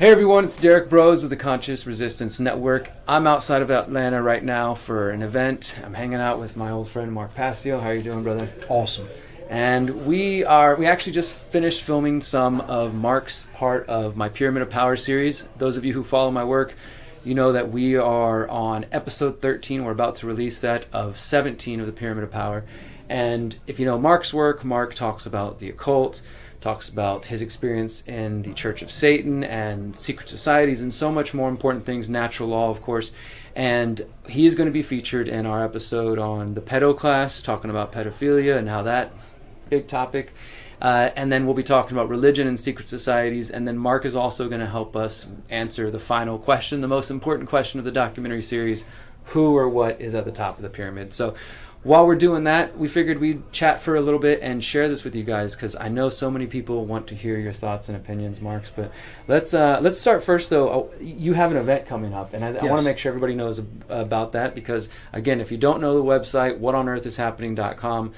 Hey everyone, it's Derrick Broze with the Conscious Resistance Network. I'm outside of Atlanta right now for an event. I'm hanging out with my old friend Mark Passio. How are you doing, brother? Awesome. And we actually just finished filming some of Mark's part of my Pyramid of Power series. Those of you who follow my work, you know that we are on episode 13. We're about to release that of 17 of the Pyramid of Power. And if you know Mark's work, Mark talks about the occult, talks about his experience in the Church of Satan and secret societies and so much more important things, natural law, of course. And he is going to be featured in our episode on the pedo class, talking about pedophilia and how that big topic. And then we'll be talking about religion and secret societies. And then Mark is also going to help us answer the final question, the most important question of the documentary series: who or what is at the top of the pyramid? So while we're doing that, we figured we'd chat for a little bit and share this with you guys, because I know so many people want to hear your thoughts and opinions, Marks. But let's start first, though. You have an event coming up, and I want to make sure everybody knows about that, because, again, if you don't know the website, whatonearthishappening.com,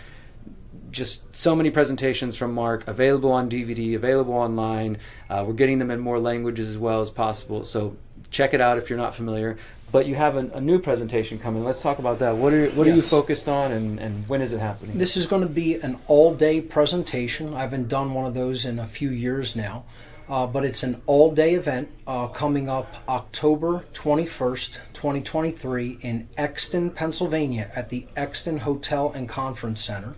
just so many presentations from Mark, available on DVD, available online. We're getting them in more languages as well as possible, so check it out if you're not familiar. But you have a new presentation coming. Let's talk about that. What are you focused on, and when is it happening? This is going to be an all-day presentation. I haven't done one of those in a few years now. But it's an all-day event coming up October 21st, 2023 in Exton, Pennsylvania at the Exton Hotel and Conference Center.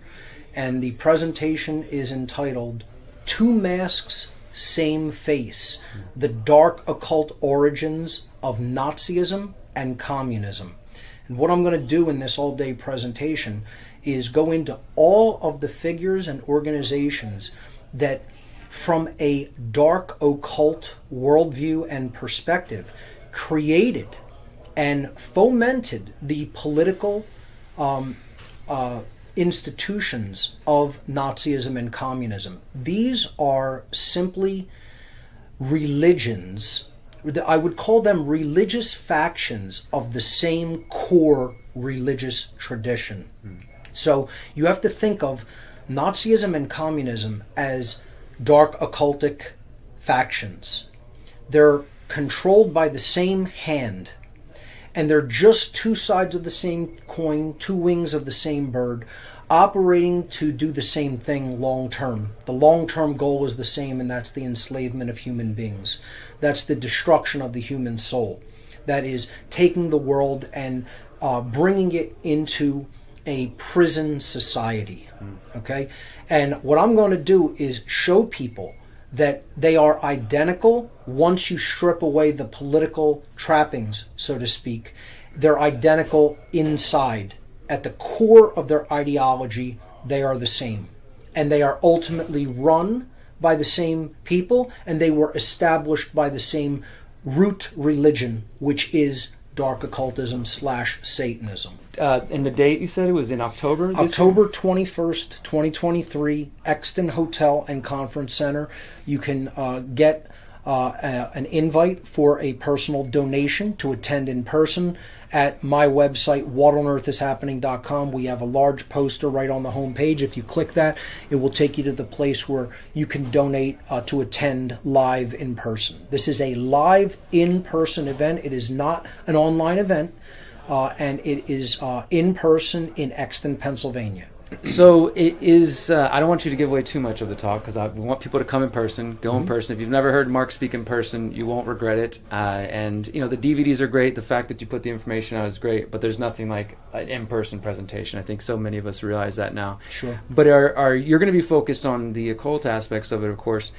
And the presentation is entitled Two Masks, Same Face: The Dark Occult Origins of Nazism and Communism. And what I'm going to do in this all-day presentation is go into all of the figures and organizations that, from a dark occult worldview and perspective, created and fomented the political institutions of Nazism and communism. These are simply religions. I would call them religious factions of the same core religious tradition. So you have to think of Nazism and communism as dark occultic factions. They're controlled by the same hand, and they're just two sides of the same coin, two wings of the same bird, operating to do the same thing long term. The long-term goal is the same, and that's the enslavement of human beings. That's the destruction of the human soul. That is taking the world and bringing it into a prison society. Okay? And what I'm going to do is show people that they are identical once you strip away the political trappings, so to speak. They're identical inside. At the core of their ideology, they are the same. And they are ultimately run by the same people, and they were established by the same root religion, which is dark occultism / Satanism. And the date, you said it was in October? October 21st, 2023, Exton Hotel and Conference Center. You can get an invite for a personal donation to attend in person at my website, whatonearthishappening.com. We have a large poster right on the homepage. If you click that, it will take you to the place where you can donate to attend live in person. This is a live in-person event. It is not an online event, and it is in person in Exton, Pennsylvania. So it is, I don't want you to give away too much of the talk, because we want people to come in person, go in person. If you've never heard Mark speak in person, you won't regret it. And, you know, the DVDs are great. The fact that you put the information out is great, but there's nothing like an in-person presentation. I think so many of us realize that now. Sure. But you're going to be focused on the occult aspects of it, of course.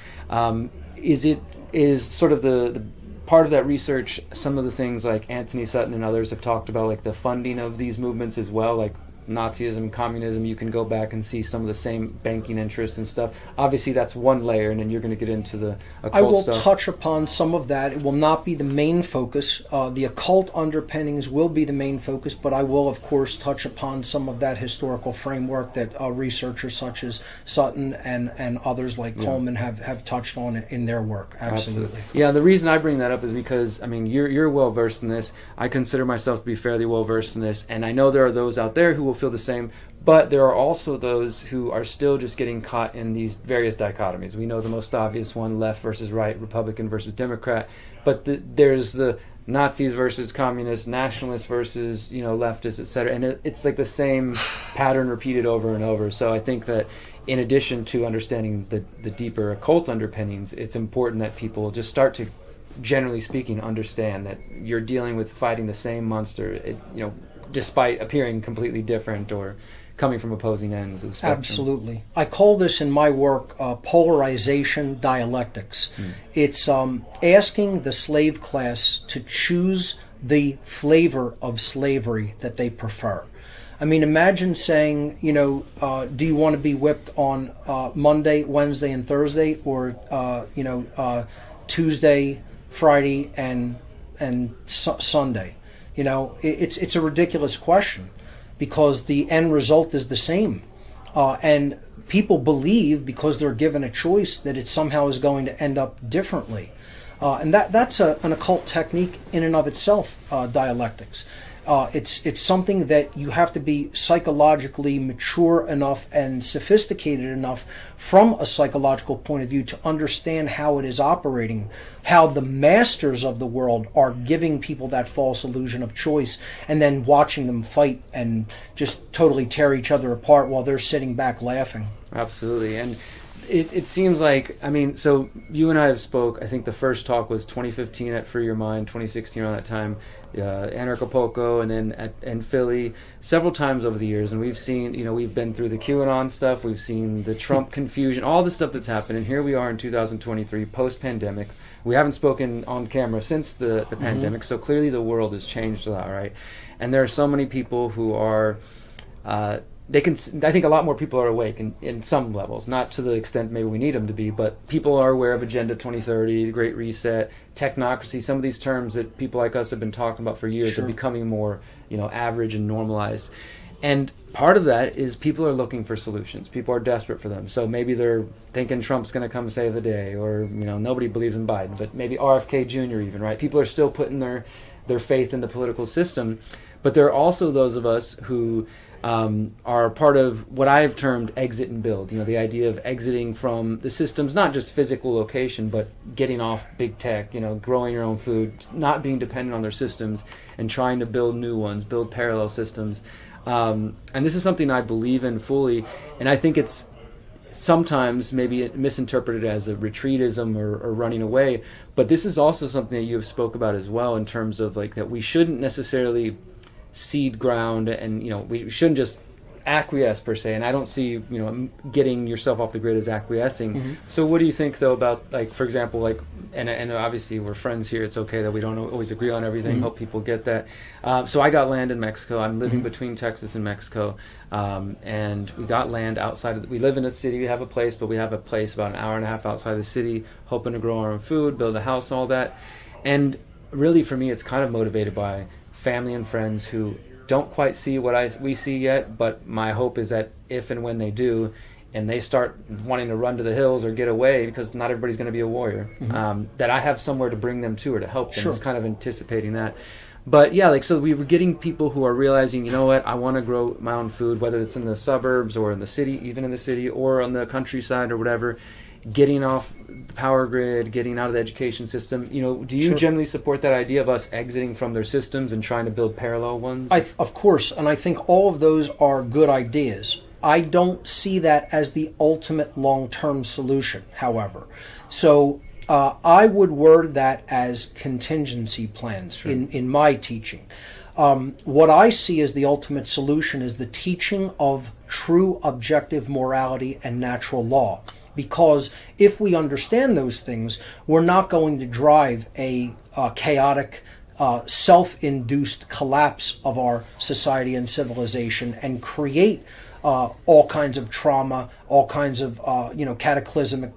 Is sort of the part of that research, some of the things like Anthony Sutton and others have talked about, like the funding of these movements as well, like Nazism, communism, you can go back and see some of the same banking interests and stuff. Obviously, that's one layer, and then you're going to get into the occult I will stuff. touch upon some of that. It will not be the main focus. The occult underpinnings will be the main focus, but I will, of course, touch upon some of that historical framework that researchers such as Sutton and others like Coleman have touched on in their work. Absolutely. Yeah, the reason I bring that up is because, I mean, you're well-versed in this. I consider myself to be fairly well-versed in this, and I know there are those out there who will feel the same. But there are also those who are still just getting caught in these various dichotomies. We know the most obvious one, left versus right, Republican versus Democrat. But there's the Nazis versus communists, nationalists versus, leftists, etc. And it's like the same pattern repeated over and over. So I think that in addition to understanding the deeper occult underpinnings, it's important that people just start to, generally speaking, understand that you're dealing with fighting the same monster, despite appearing completely different or coming from opposing ends of the spectrum. Absolutely. I call this in my work polarization dialectics. It's asking the slave class to choose the flavor of slavery that they prefer. I mean, imagine saying, do you want to be whipped on Monday, Wednesday, and Thursday, or Tuesday, Friday, and Sunday? It's a ridiculous question, because the end result is the same. And people believe, because they're given a choice, that it somehow is going to end up differently. And that's an occult technique in and of itself, dialectics. It's something that you have to be psychologically mature enough and sophisticated enough from a psychological point of view to understand how it is operating, how the masters of the world are giving people that false illusion of choice, and then watching them fight and just totally tear each other apart while they're sitting back laughing. Absolutely. And it seems like, so you and I have spoke, I think the first talk was 2015 at Free Your Mind, 2016 around that time, Anarchapulco, and then in Philly, several times over the years. And we've seen, we've been through the QAnon stuff, we've seen the Trump confusion, all the stuff that's happened. And here we are in 2023, post-pandemic. We haven't spoken on camera since the pandemic, so clearly the world has changed a lot, right? And there are so many people who are... I think a lot more people are awake in some levels, not to the extent maybe we need them to be, but people are aware of Agenda 2030, the Great Reset, technocracy, some of these terms that people like us have been talking about for years Sure. are becoming more, average and normalized. And part of that is people are looking for solutions. People are desperate for them. So maybe they're thinking Trump's going to come save the day, or, nobody believes in Biden, but maybe RFK Jr. even, right? People are still putting their faith in the political system. But there are also those of us who are part of what I've termed exit and build. The idea of exiting from the systems, not just physical location, but getting off big tech, growing your own food, not being dependent on their systems, and trying to build new ones, build parallel systems. And this is something I believe in fully, and I think it's sometimes maybe misinterpreted as a retreatism or running away, but this is also something that you have spoke about as well, in terms of like that we shouldn't necessarily seed ground, and we shouldn't just acquiesce per se. And I don't see getting yourself off the grid as acquiescing. Mm-hmm. So what do you think though about, like, for example, like, and obviously we're friends here, it's okay that we don't always agree on everything. Mm-hmm. Hope people get that. So I got land in Mexico. I'm living between Texas and Mexico, and we got land outside we live in a city, we have a place, but we have a place about an hour and a half outside the city, hoping to grow our own food, build a house, all that. And really for me it's kind of motivated by family and friends who don't quite see what we see yet, but my hope is that if and when they do, and they start wanting to run to the hills or get away, because not everybody's going to be a warrior, that I have somewhere to bring them to or to help them. Sure. It's kind of anticipating that. But yeah, so we were getting people who are realizing, you know what, I want to grow my own food, whether it's in the suburbs or in the city, even in the city, or on the countryside or whatever, getting off the power grid, getting out of the education system. Do you generally support that idea of us exiting from their systems and trying to build parallel ones? Of course, and I think all of those are good ideas. I don't see that as the ultimate long-term solution, however. So I would word that as contingency plans. Sure. in my teaching. What I see as the ultimate solution is the teaching of true objective morality and natural law. Because if we understand those things, we're not going to drive a chaotic, self-induced collapse of our society and civilization and create all kinds of trauma, all kinds of cataclysmic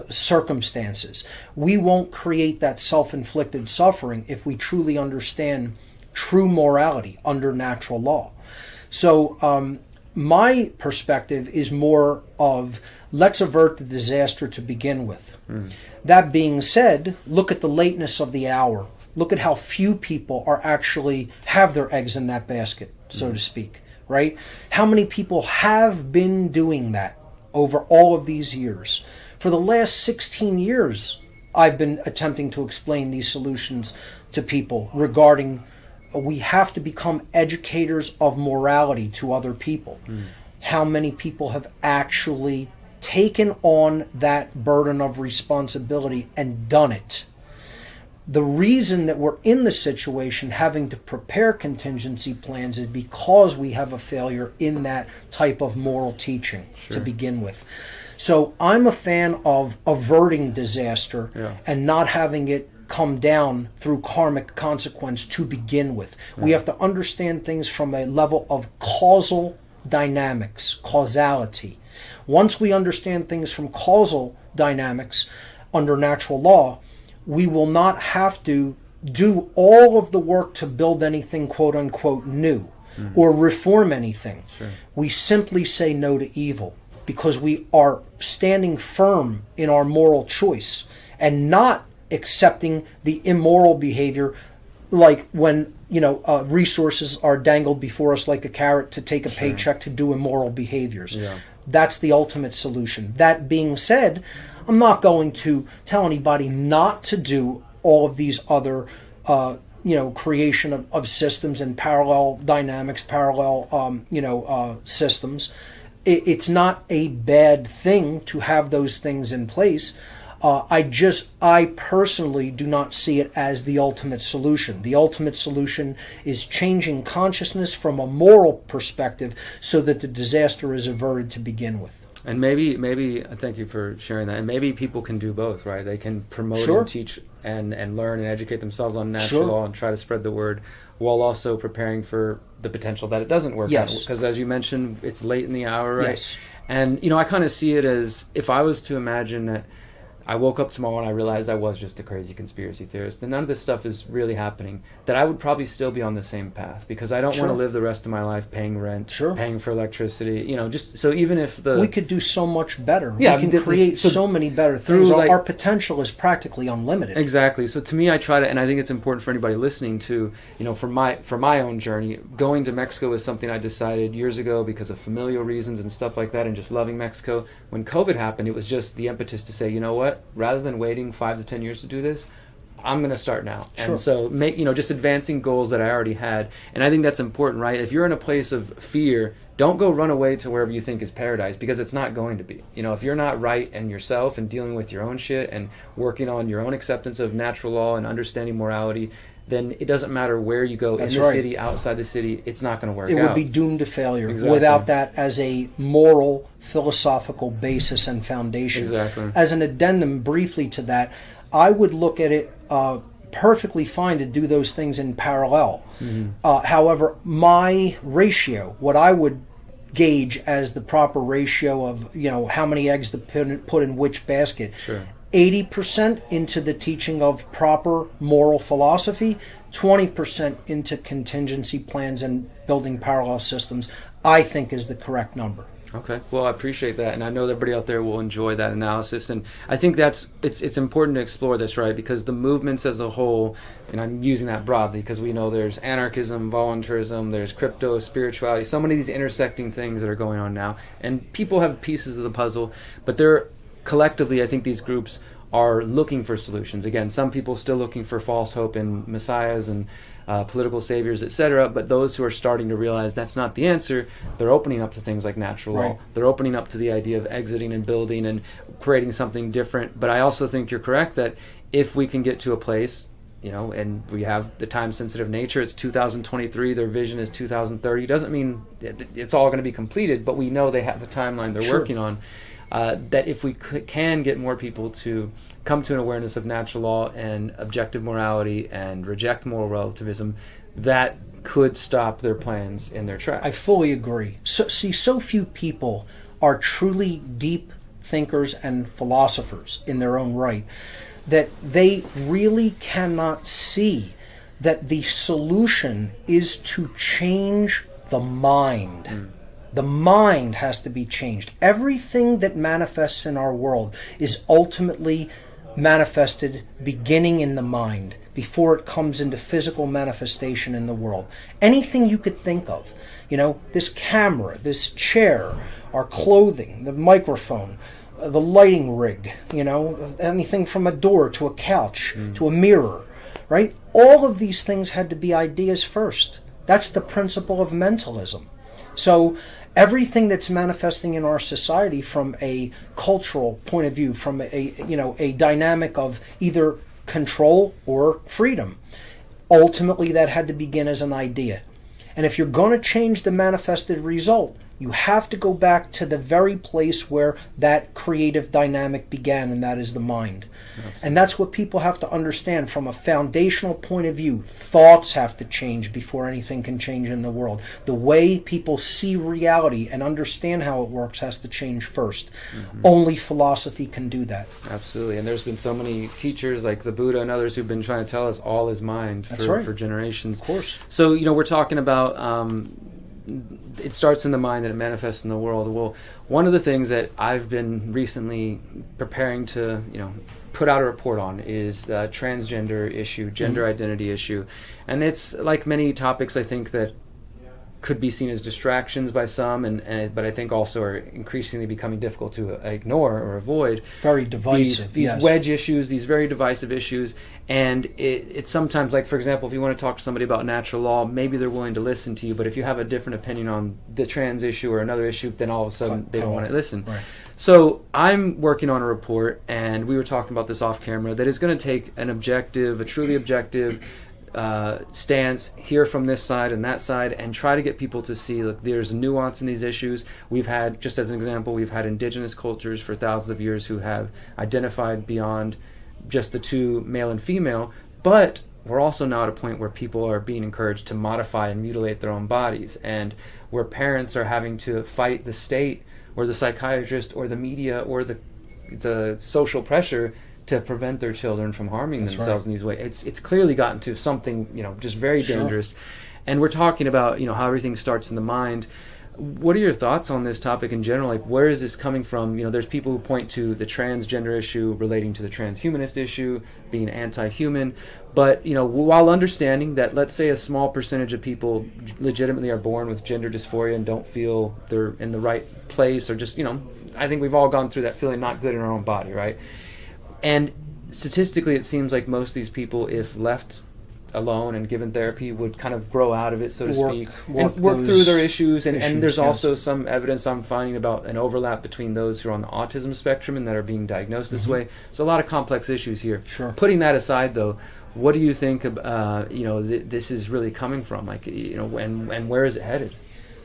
circumstances. We won't create that self-inflicted suffering if we truly understand true morality under natural law. So my perspective is more of, let's avert the disaster to begin with. That being said, look at the lateness of the hour. Look at how few people are actually have their eggs in that basket, so to speak. right? How many people have been doing that over all of these years? For the last 16 years, I've been attempting to explain these solutions to people regarding we have to become educators of morality to other people. How many people have actually taken on that burden of responsibility and done it? The reason that we're in the situation having to prepare contingency plans is because we have a failure in that type of moral teaching to begin with. So I'm a fan of averting disaster and not having it come down through karmic consequence to begin with. We have to understand things from a level of causal dynamics, causality. Once we understand things from causal dynamics under natural law, we will not have to do all of the work to build anything quote unquote new or reform anything. We simply say no to evil because we are standing firm in our moral choice and not accepting the immoral behavior, like when resources are dangled before us like a carrot to take a paycheck to do immoral behaviors. That's the ultimate solution. That being said, I'm not going to tell anybody not to do all of these other creation of systems and parallel dynamics, parallel systems. It's not a bad thing to have those things in place. I personally do not see it as the ultimate solution. The ultimate solution is changing consciousness from a moral perspective so that the disaster is averted to begin with. And maybe thank you for sharing that. And maybe people can do both, right? They can promote and teach and learn and educate themselves on natural law and try to spread the word while also preparing for the potential that it doesn't work out. Because as you mentioned, it's late in the hour, right? And, I kind of see it as if I was to imagine that I woke up tomorrow and I realized I was just a crazy conspiracy theorist, and none of this stuff is really happening, that I would probably still be on the same path because I don't want to live the rest of my life paying rent, paying for electricity, just so even if we could do so much better. We can create so many better things. Our potential is practically unlimited. Exactly. So to me, I try to, and I think it's important for anybody listening to, for my own journey, going to Mexico is something I decided years ago because of familial reasons and stuff like that, and just loving Mexico. When COVID happened, it was just the impetus to say, you know what? Rather than waiting 5 to 10 years to do this, I'm going to start now. And so make, just advancing goals that I already had. And I think that's important, right? If you're in a place of fear, don't go run away to wherever you think is paradise, because it's not going to be. If you're not right in yourself and dealing with your own shit and working on your own acceptance of natural law and understanding morality, then it doesn't matter where you go, in the city, outside the city, it's not going to work out. It would be doomed to failure without that as a moral, philosophical basis and foundation. As an addendum briefly to that, I would look at it perfectly fine to do those things in parallel. However, my ratio, what I would gauge as the proper ratio of, how many eggs to put in which basket, 80% into the teaching of proper moral philosophy, 20% into contingency plans and building parallel systems, I think is the correct number. Okay, well, I appreciate that, and I know that everybody out there will enjoy that analysis, and I think it's important to explore this, right, because the movements as a whole, and I'm using that broadly because we know there's anarchism, voluntarism, there's crypto, spirituality, so many of these intersecting things that are going on now, and people have pieces of the puzzle, but they're collectively, I think these groups are looking for solutions. Again, some people still looking for false hope in messiahs and political saviors, etc. But those who are starting to realize that's not the answer, they're opening up to things like natural law. They're opening up to the idea of exiting and building and creating something different. But I also think you're correct that if we can get to a place, and we have the time-sensitive nature, it's 2023, their vision is 2030, doesn't mean it's all going to be completed, but we know they have the timeline they're working on. That if we can get more people to come to an awareness of natural law and objective morality and reject moral relativism, that could stop their plans in their tracks. I fully agree. So few people are truly deep thinkers and philosophers in their own right that they really cannot see that the solution is to change the mind. The mind has to be changed. Everything that manifests in our world is ultimately manifested beginning in the mind before it comes into physical manifestation in the world. Anything you could think of, this camera, this chair, our clothing, the microphone, the lighting rig, anything from a door to a couch to a mirror, right? All of these things had to be ideas first. That's the principle of mentalism. So everything that's manifesting in our society from a cultural point of view, from a dynamic of either control or freedom, ultimately that had to begin as an idea. And if you're going to change the manifested result, you have to go back to the very place where that creative dynamic began, and that is the mind. Absolutely. And that's what people have to understand from a foundational point of view. Thoughts have to change before anything can change in the world. The way people see reality and understand how it works has to change first. Mm-hmm. Only philosophy can do that. Absolutely. And there's been so many teachers like the Buddha and others who've been trying to tell us all is mind for generations. Of course. So, we're talking about it starts in the mind and it manifests in the world. Well, one of the things that I've been recently preparing to, put out a report on is the transgender issue, gender identity issue. And it's like many topics, I think, that could be seen as distractions by some, but I think also are increasingly becoming difficult to ignore or avoid. Very divisive. These wedge issues, these very divisive issues. And it's sometimes, like, for example, if you want to talk to somebody about natural law, maybe they're willing to listen to you, but if you have a different opinion on the trans issue or another issue, then all of a sudden they don't want to listen. Right. So I'm working on a report, and we were talking about this off camera, that is going to take a truly objective stance, hear from this side and that side, and try to get people to see, look, there's nuance in these issues. We've had, just as an example, we've had indigenous cultures for thousands of years who have identified beyond just the two, male and female, but we're also now at a point where people are being encouraged to modify and mutilate their own bodies, and where parents are having to fight the state or the psychiatrist or the media or the social pressure to prevent their children from harming themselves in these ways. It's clearly gotten to something, just very dangerous. And we're talking about, how everything starts in the mind. What are your thoughts on this topic in general? Like, where is this coming from? There's people who point to the transgender issue relating to the transhumanist issue, being anti-human. But, while understanding that, let's say a small percentage of people legitimately are born with gender dysphoria and don't feel they're in the right place, or just, I think we've all gone through that feeling not good in our own body, right? And statistically, it seems like most of these people, if left alone and given therapy, would kind of grow out of it, so to speak, and work through their issues. And there's also some evidence I'm finding about an overlap between those who are on the autism spectrum and that are being diagnosed this way. So a lot of complex issues here. Sure. Putting that aside, though, what do you think this is really coming from? Like, and where is it headed?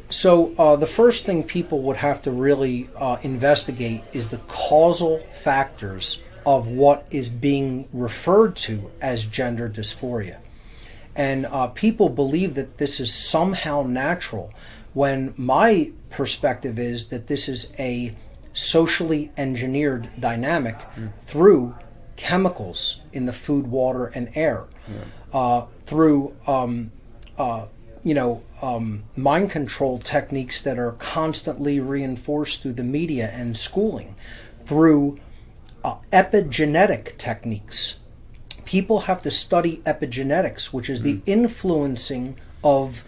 So the first thing people would have to really investigate is the causal factors of what is being referred to as gender dysphoria. And people believe that this is somehow natural, when my perspective is that this is a socially engineered dynamic through chemicals in the food, water, and air, through mind control techniques that are constantly reinforced through the media and schooling, through epigenetic techniques. People have to study epigenetics, which is the influencing of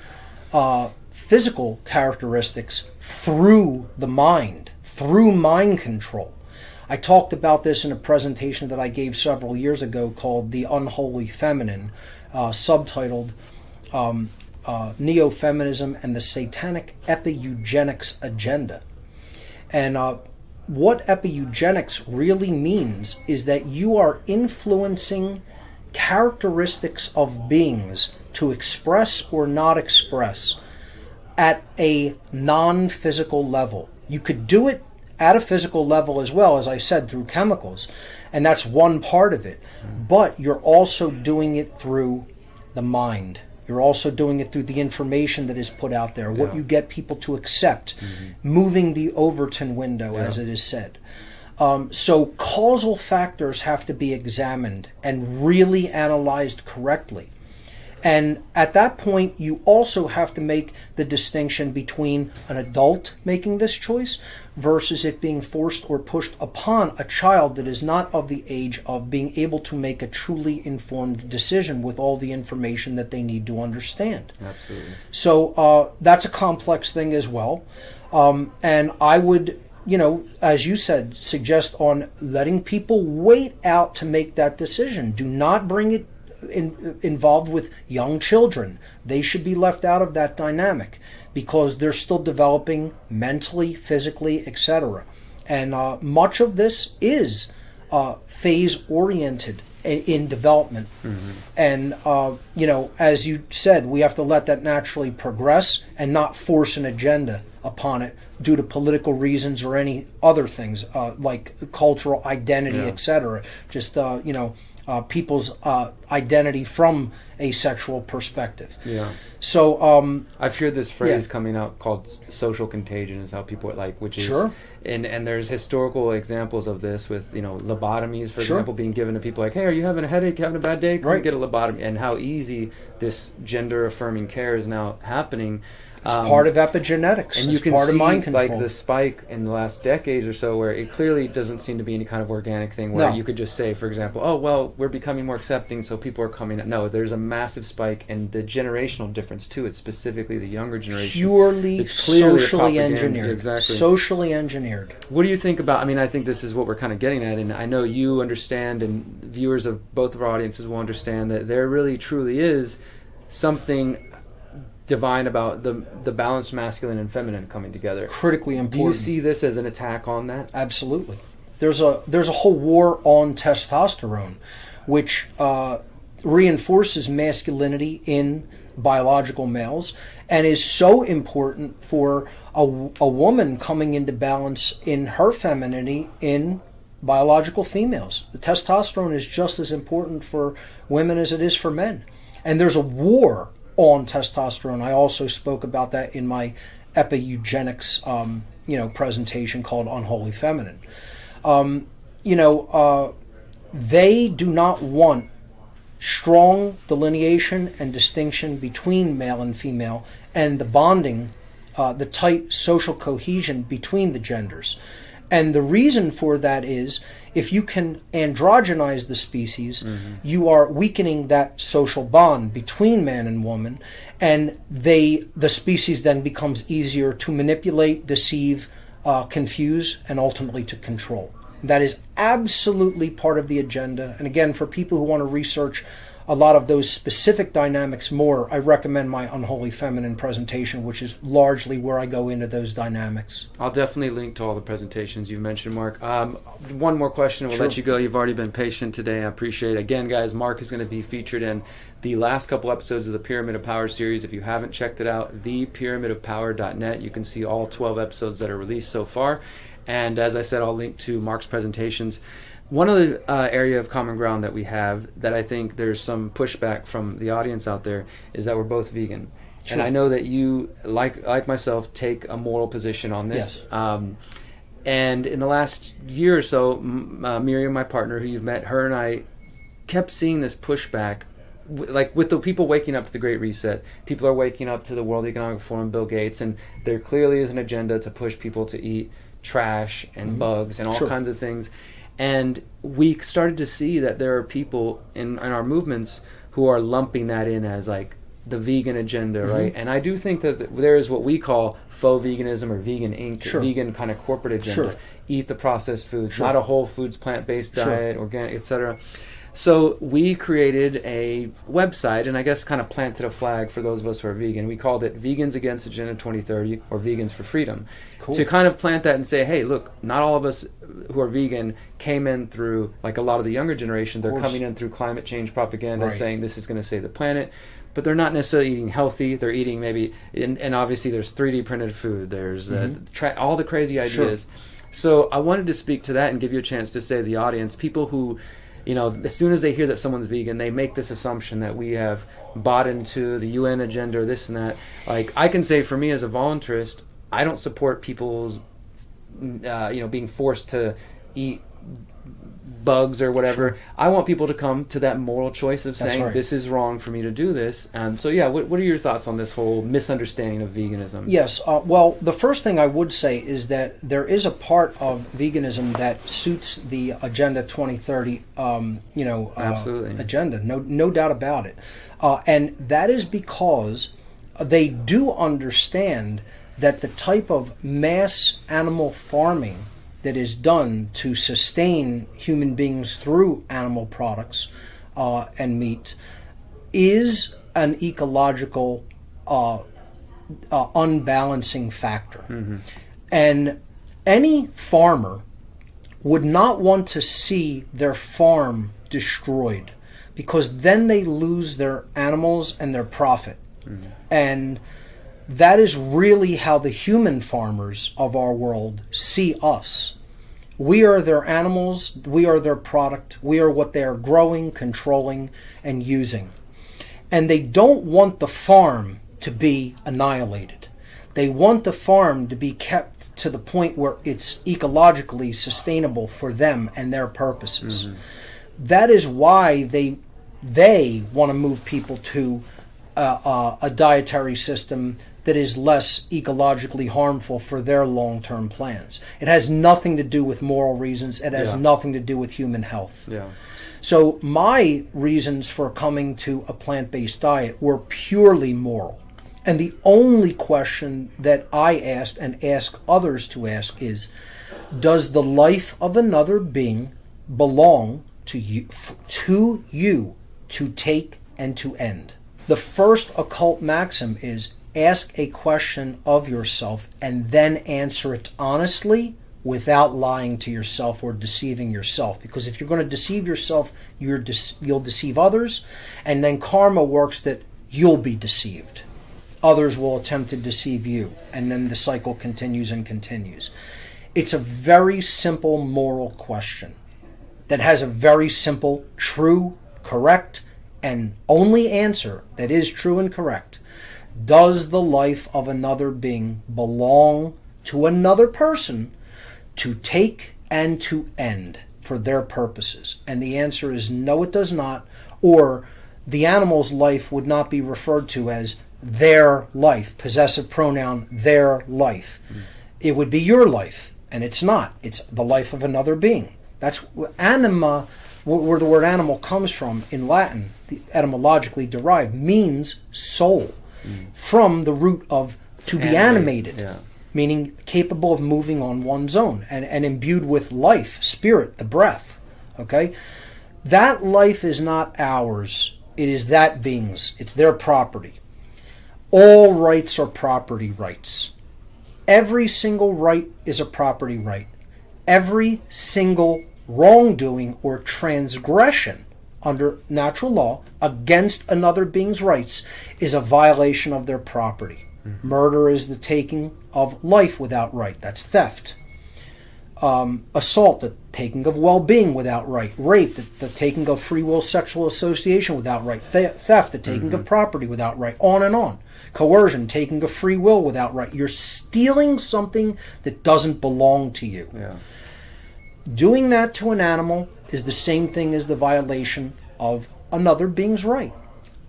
physical characteristics through the mind, through mind control. I talked about this in a presentation that I gave several years ago called The Unholy Feminine, subtitled Neo-Feminism and the Satanic Epi-Eugenics Agenda. And what epi-eugenics really means is that you are influencing characteristics of beings to express or not express at a non-physical level. You could do it at a physical level as well, as I said, through chemicals, and that's one part of it. But you're also doing it through the mind. You're also doing it through the information that is put out there, what you get people to accept, moving the Overton window, as it is said. So causal factors have to be examined and really analyzed correctly. And at that point, you also have to make the distinction between an adult making this choice versus it being forced or pushed upon a child that is not of the age of being able to make a truly informed decision with all the information that they need to understand. Absolutely. So that's a complex thing as well. And I would, as you said, suggest on letting people wait out to make that decision. Do not bring it involved with young children. They should be left out of that dynamic because they're still developing mentally, physically, etc. And much of this is phase-oriented in development. Mm-hmm. And, as you said, we have to let that naturally progress and not force an agenda upon it due to political reasons or any other things like cultural identity, etc. Just, people's identity from a sexual perspective. Yeah. So I've heard this phrase coming out called social contagion is how people which is sure. And there's historical examples of this with lobotomies, for example, being given to people like, hey, are you having a headache, having a bad day? Come get a lobotomy, and how easy this gender affirming care is now happening. It's part of epigenetics. And you can part see of mind control. Like the spike in the last decades or so where it clearly doesn't seem to be any kind of organic thing where you could just say, for example, oh, well, we're becoming more accepting, so people are coming. No, there's a massive spike, and the generational difference, too. It's specifically the younger generation. Purely socially engineered. Exactly. Socially engineered. What do you think about, I think this is what we're kind of getting at, and I know you understand, and viewers of both of our audiences will understand that there really, truly is something divine about the balanced masculine and feminine coming together. Critically important. Do you see this as an attack on that? Absolutely. There's a whole war on testosterone, which reinforces masculinity in biological males and is so important for a woman coming into balance in her femininity in biological females. The testosterone is just as important for women as it is for men. And there's a war on testosterone. I also spoke about that in my epi-eugenics presentation called Unholy Feminine. They do not want strong delineation and distinction between male and female and the bonding, the tight social cohesion between the genders. And the reason for that is if you can androgynize the species, you are weakening that social bond between man and woman, and the species then becomes easier to manipulate, deceive, confuse, and ultimately to control. That is absolutely part of the agenda. And again, for people who want to research a lot of those specific dynamics more, I recommend my Unholy Feminine presentation, which is largely where I go into those dynamics. I'll definitely link to all the presentations you've mentioned, Mark. One more question, and we'll Sure. let you go. You've already been patient today. I appreciate it. Again, guys, Mark is going to be featured in the last couple episodes of the Pyramid of Power series. If you haven't checked it out, thepyramidofpower.net. You can see all 12 episodes that are released so far. And as I said, I'll link to Mark's presentations. One other area of common ground that we have that I think there's some pushback from the audience out there is that we're both vegan. Sure. And I know that you, like myself, take a moral position on this. Yes. And in the last year or so, Miriam, my partner, who you've met, her and I kept seeing this pushback. Like with the people waking up to the Great Reset, people are waking up to the World Economic Forum, Bill Gates, and there clearly is an agenda to push people to eat trash and bugs and all Sure. kinds of things. And we started to see that there are people in our movements who are lumping that in as like the vegan agenda, right? And I do think that there is what we call faux veganism or vegan Inc., Sure. vegan kind of corporate agenda. Sure. Eat the processed foods, Sure. not a whole foods, plant-based Sure. diet, organic, etc. So we created a website and I guess kind of planted a flag for those of us who are vegan. We called it Vegans Against Agenda 2030 or Vegans for Freedom. Cool. To kind of plant that and say, hey, look, not all of us who are vegan came in through, like a lot of the younger generation, they're coming in through climate change propaganda saying this is going to save the planet. But they're not necessarily eating healthy. They're eating maybe, and obviously there's 3D printed food. There's all the crazy ideas. Sure. So I wanted to speak to that and give you a chance to say to the audience, people who, as soon as they hear that someone's vegan, they make this assumption that we have bought into the UN agenda or this and that. Like, I can say for me as a voluntarist, I don't support people's, being forced to eat bugs or whatever. I want people to come to that moral choice of saying, right. this is wrong for me to do this. And so, yeah, what are your thoughts on this whole misunderstanding of veganism? Yes. Well, the first thing I would say is that there is a part of veganism that suits the Agenda 2030, Absolutely. agenda. No doubt about it. And that is because they do understand that the type of mass animal farming that is done to sustain human beings through animal products and meat is an ecological unbalancing factor. Mm-hmm. And any farmer would not want to see their farm destroyed, because then they lose their animals and their profit. Mm-hmm. And that is really how the human farmers of our world see us. We are their animals, we are their product, we are what they are growing, controlling, and using. And they don't want the farm to be annihilated. They want the farm to be kept to the point where it's ecologically sustainable for them and their purposes. Mm-hmm. That is why they want to move people to a dietary system that is less ecologically harmful for their long-term plans. It has nothing to do with moral reasons. It has nothing to do with human health. Yeah. So my reasons for coming to a plant-based diet were purely moral. And the only question that I asked and ask others to ask is, does the life of another being belong to you to take and to end? The first occult maxim is, ask a question of yourself and then answer it honestly without lying to yourself or deceiving yourself. Because if you're going to deceive yourself, you'll deceive others, and then karma works that you'll be deceived. Others will attempt to deceive you, and then the cycle continues and continues. It's a very simple moral question that has a very simple, true, correct, and only answer that is true and correct. Does the life of another being belong to another person to take and to end for their purposes? And the answer is no, it does not. Or the animal's life would not be referred to as their life, possessive pronoun, their life. It would be your life, and it's not. It's the life of another being. That's anima, where the word animal comes from in Latin, etymologically derived, means soul. From the root of to be animated, meaning capable of moving on one's own and imbued with life, spirit, the breath. Okay? That life is not ours. It is that being's. It's their property. All rights are property rights. Every single right is a property right. Every single wrongdoing or transgression under natural law against another being's rights is a violation of their property. Mm-hmm. Murder is the taking of life without right. That's theft. Assault, the taking of well-being without right. Rape, the taking of free will sexual association without right. Theft, the taking of property without right. On and on. Coercion, taking of free will without right. You're stealing something that doesn't belong to you. Yeah. Doing that to an animal is the same thing as the violation of another being's right.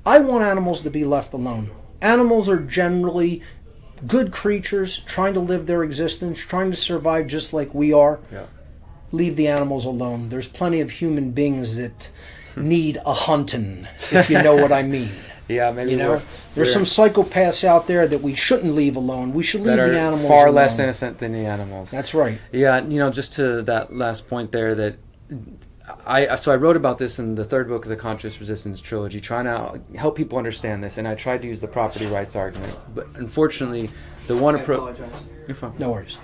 I want animals to be left alone. Animals are generally good creatures trying to live their existence, trying to survive just like we are. Yeah. Leave the animals alone. There's plenty of human beings that need a hunting, if you know what I mean. Yeah, maybe there's some psychopaths out there that we shouldn't leave alone. We should leave the animals far alone. less innocent than the animals. That's right. Yeah, just to that last point there, that I wrote about this in the third book of the Conscious Resistance trilogy, trying to help people understand this, and I tried to use the property rights argument, but unfortunately, the one approach. You're fine. No worries.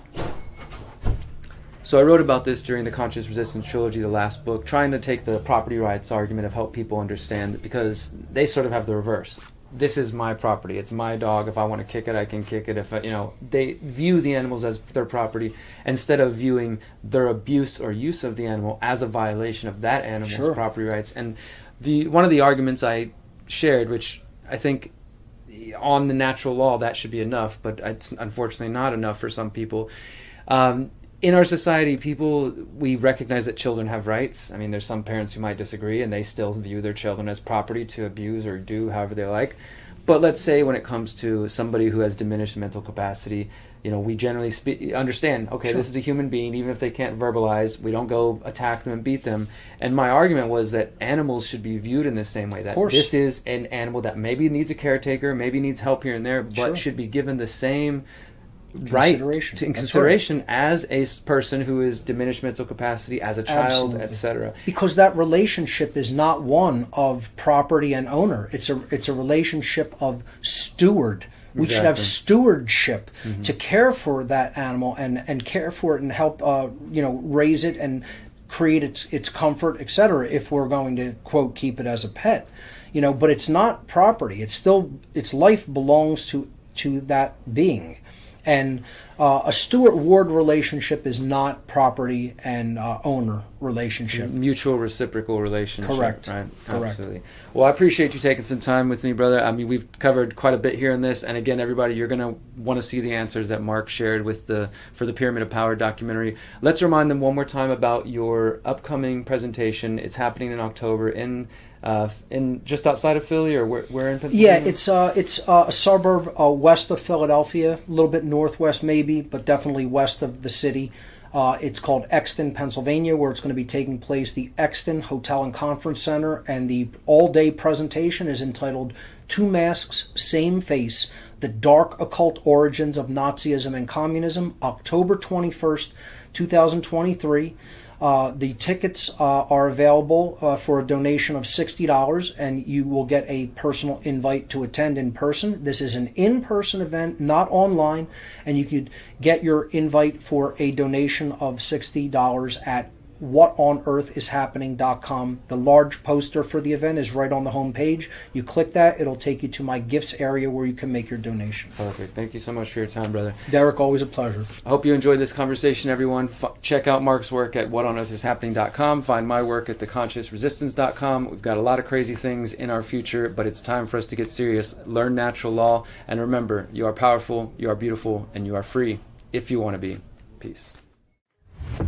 So I wrote about this during the Conscious Resistance trilogy, the last book, trying to take the property rights argument of help people understand, because they sort of have the reverse. This is my property. It's my dog. If I want to kick it, I can kick it. If they view the animals as their property instead of viewing their abuse or use of the animal as a violation of that animal's property rights. And one of the arguments I shared, which I think on the natural law that should be enough, but it's unfortunately not enough for some people, in our society, we recognize that children have rights. I mean, there's some parents who might disagree, and they still view their children as property to abuse or do however they like. But let's say when it comes to somebody who has diminished mental capacity, we generally understand, okay, Sure. This is a human being, even if they can't verbalize, we don't go attack them and beat them. And my argument was that animals should be viewed in the same way, that this is an animal that maybe needs a caretaker, maybe needs help here and there, but Sure. should be given the same right in consideration as a person who is diminished mental capacity, as a child, etc. Because that relationship is not one of property and owner. It's a relationship of steward. We should have stewardship to care for that animal and care for it and help raise it and create its comfort, etc. If we're going to quote keep it as a pet, but it's not property. It's still its life belongs to that being. And a steward-ward relationship is not property and owner relationship. Mutual reciprocal relationship. Correct. Right. Correct. Absolutely. Well, I appreciate you taking some time with me, brother. I mean, we've covered quite a bit here in this. And again, everybody, you're going to want to see the answers that Mark shared for the Pyramid of Power documentary. Let's remind them one more time about your upcoming presentation. It's happening in October in just outside of Philly, or where in Pennsylvania? Yeah, it's a suburb west of Philadelphia, a little bit northwest maybe, but definitely west of the city. It's called Exton, Pennsylvania, where it's going to be taking place, the Exton Hotel and Conference Center, and the all-day presentation is entitled Two Masks, Same Face, The Dark Occult Origins of Nazism and Communism, October 21st, 2023. The tickets are available for a donation of $60, and you will get a personal invite to attend in person. This is an in-person event, not online, and you could get your invite for a donation of $60 at whatonearthishappening.com. The large poster for the event is right on the home page. You click that, it'll take you to my gifts area where you can make your donation. Perfect. Thank you so much for your time, brother. Derrick, always a pleasure. I hope you enjoyed this conversation, everyone. Check out Mark's work at whatonearthishappening.com. Find my work at theconsciousresistance.com. We've got a lot of crazy things in our future, but it's time for us to get serious, learn natural law, and remember, you are powerful, you are beautiful, and you are free if you want to be. Peace.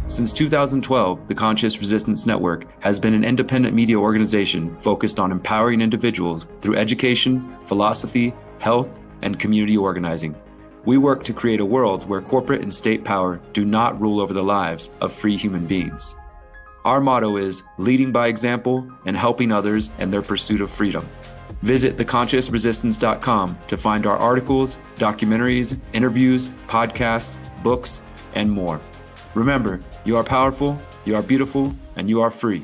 Since 2012, the Conscious Resistance Network has been an independent media organization focused on empowering individuals through education, philosophy, health, and community organizing. We work to create a world where corporate and state power do not rule over the lives of free human beings. Our motto is leading by example and helping others in their pursuit of freedom. Visit theconsciousresistance.com to find our articles, documentaries, interviews, podcasts, books, and more. Remember, you are powerful, you are beautiful, and you are free.